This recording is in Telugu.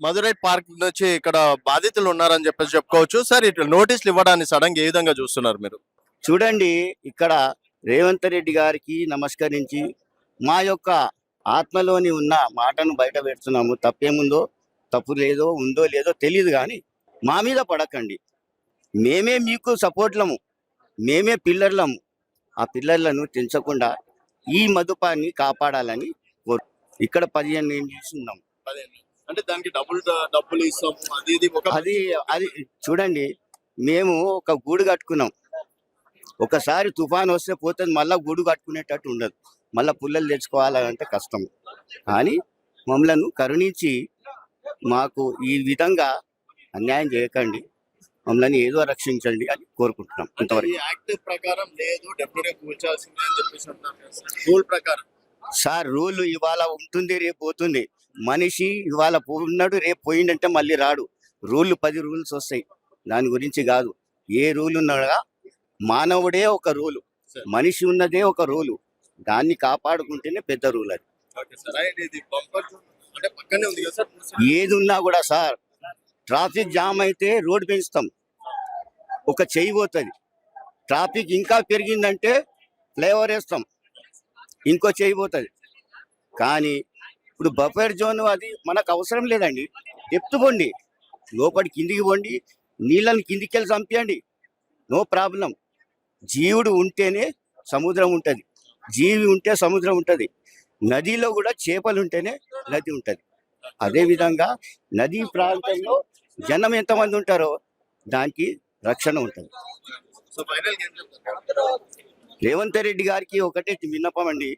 మధురై పార్క్ నుంచి ఇక్కడ బాధితులు ఉన్నారని చెప్పేసి చెప్పుకోవచ్చు. సార్ ఇట్లా నోటీసులు ఇవ్వడాన్ని సడన్‌గా ఏ విధంగా చూస్తున్నారు మీరు? చూడండి, ఇక్కడ రేవంత్ రెడ్డి గారికి నమస్కరించి మా యొక్క ఆత్మలోని ఉన్న మాటను బయట పెడుతున్నాము. తప్పేముందో తప్పు లేదో ఉందో లేదో తెలియదు, కానీ మా మీద పడకండి. మేమే మీకు సపోర్ట్లము, మేమే పిల్లర్లము. ఆ పిల్లర్లను తెంచకుండా ఈ మదుపాన్ని కాపాడాలని ఇక్కడ 15 ఏళ్ళు చూస్తున్నాం. అంటే దానికి డబ్బులు ఇస్తాం అది ఇది అది అది చూడండి, మేము ఒక గూడు కట్టుకున్నాం. ఒకసారి తుఫాన్ వస్తే పోతుంది, మళ్ళీ గూడు కట్టుకునేటట్టు ఉండదు. మళ్ళీ పుల్లలు తెచ్చుకోవాలంటే కష్టం. కానీ మమ్మలను కరుణించి మాకు ఈ విధంగా అన్యాయం చేయకండి, మమ్మల్ని ఏదో రక్షించండి అని కోరుకుంటున్నాం. ఇంతవరకు యాక్ట్ ప్రకారం లేదు, డెఫినెట్‌గా కూల్చాల్సిందే అని చెప్పేసి అంటున్నారు రూల్ ప్రకారం. సార్, రూల్ ఇవాళ ఉంటుంది, రేపు పోతుంది. మనిషి ఇవాళ ఉన్నాడు, రేపు పోయిందంటే మళ్ళీ రాడు. 10 రూల్స్ వస్తాయి, దాని గురించి కాదు. ఏ రూల్ ఉన్నగా మానవుడే ఒక రూలు, మనిషి ఉన్నదే ఒక రూలు. దాన్ని కాపాడుకుంటేనే పెద్ద రూల్ అది. ఏది ఉన్నా కూడా సార్, ట్రాఫిక్ జామ్ అయితే రోడ్డు పెంచుతాం, ఒక చెయ్యి పోతుంది. ట్రాఫిక్ ఇంకా పెరిగిందంటే ఫ్లైఓవర్ వేస్తాం, ఇంకో చెయ్యి పోతుంది. కానీ ఇప్పుడు బఫర్ జోన్ అది మనకు అవసరం లేదండి. డెప్త్ పోండి, లోపలి కిందికి పోండి, నీళ్ళని కిందికి వెళ్ళి చంపేయండి, నో ప్రాబ్లం. జీవుడు ఉంటేనే సముద్రం ఉంటుంది, జీవి ఉంటే సముద్రం ఉంటుంది. నదిలో కూడా చేపలు ఉంటేనే నది ఉంటుంది. అదేవిధంగా నదీ ప్రాంతంలో జనం ఎంతమంది ఉంటారో దానికి రక్షణ ఉంటుంది. రేవంత్ రెడ్డి గారికి ఒకటే విన్నపం అండి,